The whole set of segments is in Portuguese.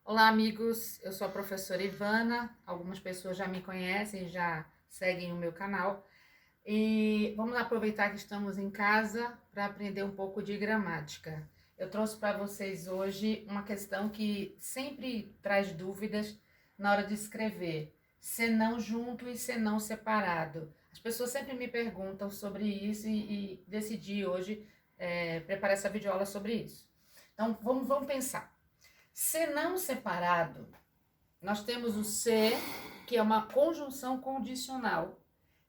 Olá, amigos. Eu sou a professora Ivana. Algumas pessoas já me conhecem, já seguem o meu canal. E vamos aproveitar que estamos em casa para aprender um pouco de gramática. Eu trouxe para vocês hoje uma questão que sempre traz dúvidas na hora de escrever: senão junto e senão separado. As pessoas sempre me perguntam sobre isso e decidi hoje preparar essa videoaula sobre isso. Então, vamos pensar. Senão separado, nós temos o se, que é uma conjunção condicional,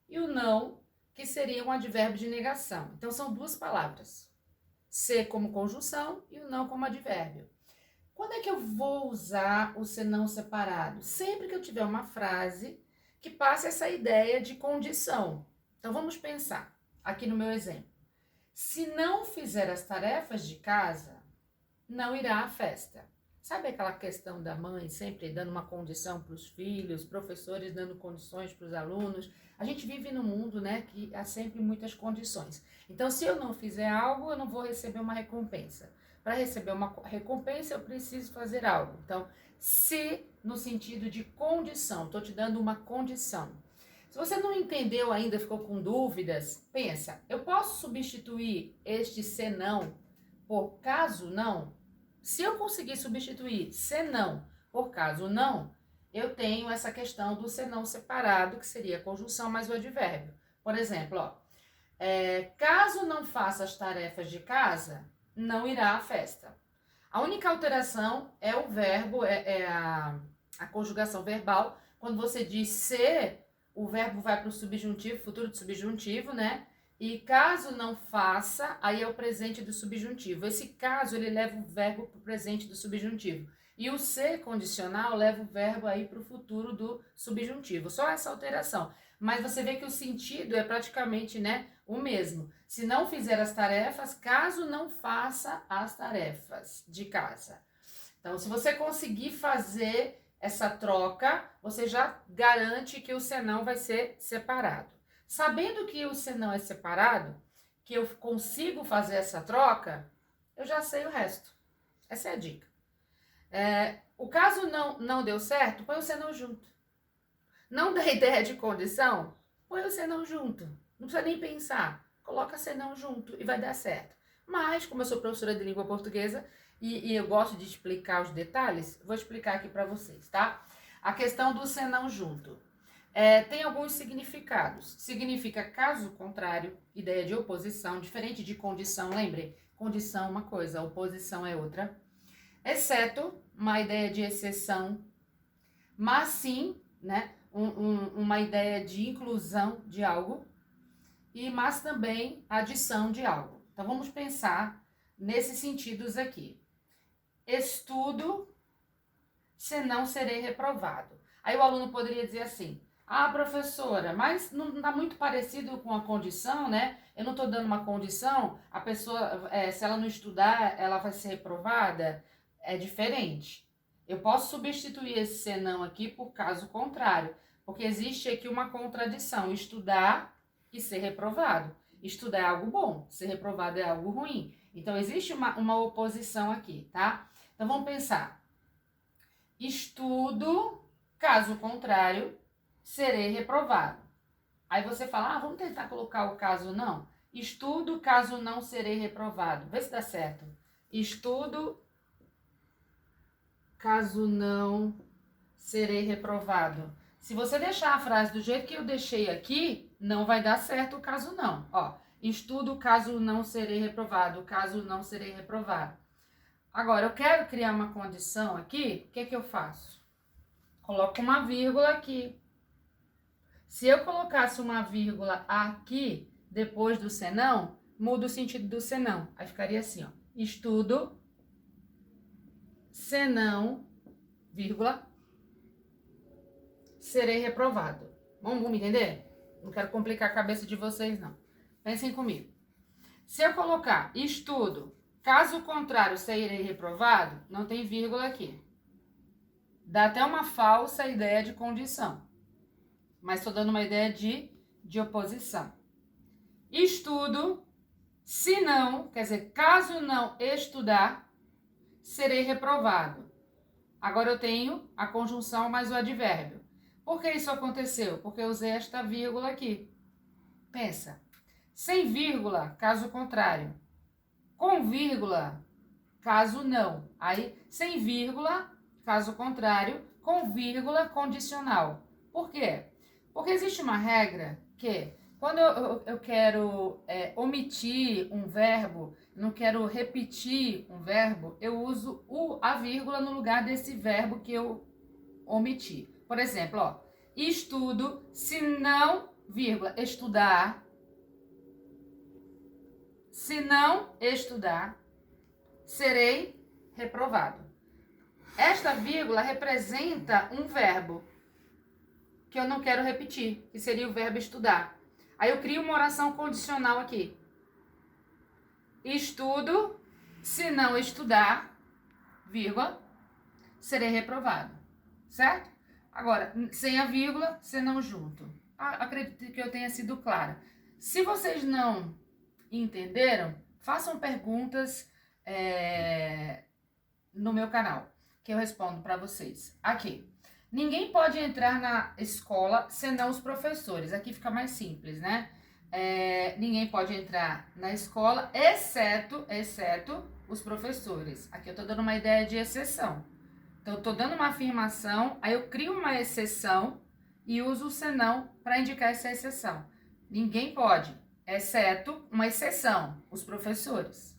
e o não, que seria um advérbio de negação. Então, são duas palavras. Se como conjunção e o não como advérbio. Quando é que eu vou usar o senão separado? Sempre que eu tiver uma frase que passe essa ideia de condição. Então, vamos pensar aqui no meu exemplo. Se não fizer as tarefas de casa, não irá à festa. Sabe aquela questão da mãe sempre dando uma condição para os filhos, professores dando condições para os alunos? A gente vive num mundo, né, que há sempre muitas condições. Então, se eu não fizer algo, eu não vou receber uma recompensa. Para receber uma recompensa, eu preciso fazer algo. Então, se no sentido de condição, estou te dando uma condição. Se você não entendeu ainda, ficou com dúvidas, pensa, eu posso substituir este senão por caso não? Se eu conseguir substituir senão por caso não, eu tenho essa questão do senão separado, que seria a conjunção mais o advérbio. Por exemplo, caso não faça as tarefas de casa, não irá à festa. A única alteração é o verbo, a conjugação verbal. Quando você diz se, o verbo vai para o subjuntivo, futuro do subjuntivo, né? E caso não faça, aí é o presente do subjuntivo. Esse caso, ele leva o verbo para o presente do subjuntivo. E o ser condicional leva o verbo aí para o futuro do subjuntivo. Só essa alteração. Mas você vê que o sentido é praticamente, né, o mesmo. Se não fizer as tarefas, caso não faça as tarefas de casa. Então, se você conseguir fazer essa troca, você já garante que o senão vai ser separado. Sabendo que o senão é separado, que eu consigo fazer essa troca, eu já sei o resto. Essa é a dica. O caso não deu certo, põe o senão junto. Não dá ideia de condição, põe o senão junto. Não precisa nem pensar. Coloca senão junto e vai dar certo. Mas, como eu sou professora de língua portuguesa e eu gosto de explicar os detalhes, vou explicar aqui para vocês, tá? A questão do senão junto. Tem alguns significados. Significa caso contrário, ideia de oposição, diferente de condição, lembre? Condição é uma coisa, oposição é outra. Exceto, uma ideia de exceção, mas sim, né? Uma ideia de inclusão de algo, mas também adição de algo. Então, vamos pensar nesses sentidos aqui. Estudo, senão serei reprovado. Aí o aluno poderia dizer assim: ah, professora, mas não está muito parecido com a condição, né? Eu não estou dando uma condição, a pessoa, se ela não estudar, ela vai ser reprovada? É diferente. Eu posso substituir esse senão aqui por caso contrário, porque existe aqui uma contradição: estudar e ser reprovado. Estudar é algo bom, ser reprovado é algo ruim. Então, existe uma oposição aqui, tá? Então, vamos pensar. Estudo, caso contrário, serei reprovado. Aí você fala, vamos tentar colocar o caso não. Estudo, caso não, serei reprovado. Vê se dá certo. Estudo, caso não, serei reprovado. Se você deixar a frase do jeito que eu deixei aqui, não vai dar certo o caso não. Ó, estudo, caso não, serei reprovado. Caso não, serei reprovado. Agora, eu quero criar uma condição aqui, o que é que eu faço? Coloco uma vírgula aqui. Se eu colocasse uma vírgula aqui, depois do senão, muda o sentido do senão. Aí ficaria assim, ó. Estudo, senão, vírgula, serei reprovado. Vamos entender? Não quero complicar a cabeça de vocês, não. Pensem comigo. Se eu colocar estudo, caso contrário, serei reprovado, não tem vírgula aqui. Dá até uma falsa ideia de condição. Mas estou dando uma ideia de oposição. Estudo, se não, quer dizer, caso não estudar, serei reprovado. Agora eu tenho a conjunção mais o advérbio. Por que isso aconteceu? Porque eu usei esta vírgula aqui. Pensa. Sem vírgula, caso contrário. Com vírgula, caso não. Aí, sem vírgula, caso contrário. Com vírgula, condicional. Por quê? Porque existe uma regra que, quando eu quero omitir um verbo, não quero repetir um verbo, eu uso a vírgula no lugar desse verbo que eu omiti. Por exemplo, ó, estudo, se não, vírgula, estudar. Se não estudar, serei reprovado. Esta vírgula representa um verbo que eu não quero repetir, que seria o verbo estudar. Aí eu crio uma oração condicional aqui. Estudo, se não estudar, vírgula, serei reprovado. Certo? Agora, sem a vírgula, senão junto. Acredito que eu tenha sido clara. Se vocês não entenderam, façam perguntas no meu canal, que eu respondo para vocês. Aqui. Ninguém pode entrar na escola senão os professores. Aqui fica mais simples, né? Ninguém pode entrar na escola, exceto os professores. Aqui eu tô dando uma ideia de exceção. Então, eu tô dando uma afirmação, aí eu crio uma exceção e uso o senão para indicar essa exceção. Ninguém pode, exceto uma exceção, os professores.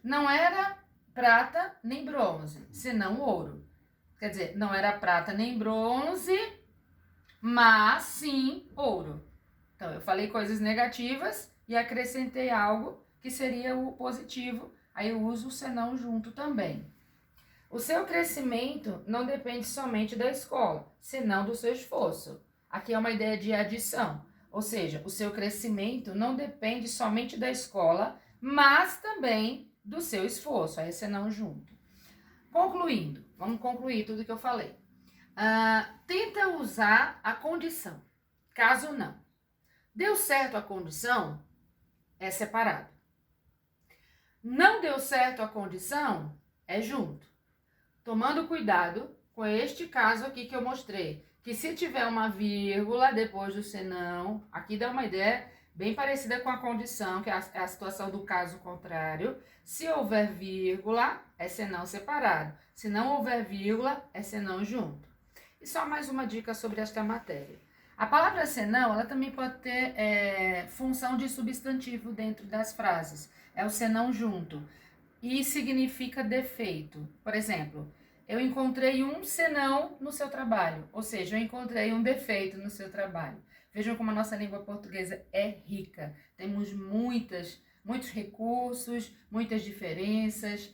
Não era prata nem bronze, senão ouro. Quer dizer, não era prata nem bronze, mas sim ouro. Então, eu falei coisas negativas e acrescentei algo que seria o positivo. Aí eu uso o senão junto também. O seu crescimento não depende somente da escola, senão do seu esforço. Aqui é uma ideia de adição. Ou seja, o seu crescimento não depende somente da escola, mas também do seu esforço. Aí senão junto. Concluindo, vamos concluir tudo que eu falei. Tenta usar a condição, caso não. Deu certo a condição, é separado. Não deu certo a condição, é junto. Tomando cuidado com este caso aqui que eu mostrei, que se tiver uma vírgula depois do senão, aqui dá uma ideia bem parecida com a condição, que é a situação do caso contrário. Se houver vírgula, é senão separado. Se não houver vírgula, é senão junto. E só mais uma dica sobre esta matéria. A palavra senão, ela também pode ter função de substantivo dentro das frases. É o senão junto. E significa defeito. Por exemplo, eu encontrei um senão no seu trabalho. Ou seja, eu encontrei um defeito no seu trabalho. Vejam como a nossa língua portuguesa é rica. Temos muitos recursos, muitas diferenças,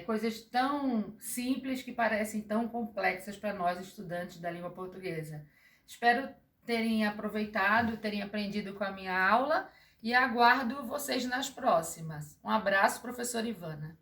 coisas tão simples que parecem tão complexas para nós, estudantes da língua portuguesa. Espero terem aproveitado, terem aprendido com a minha aula e aguardo vocês nas próximas. Um abraço, professora Ivana.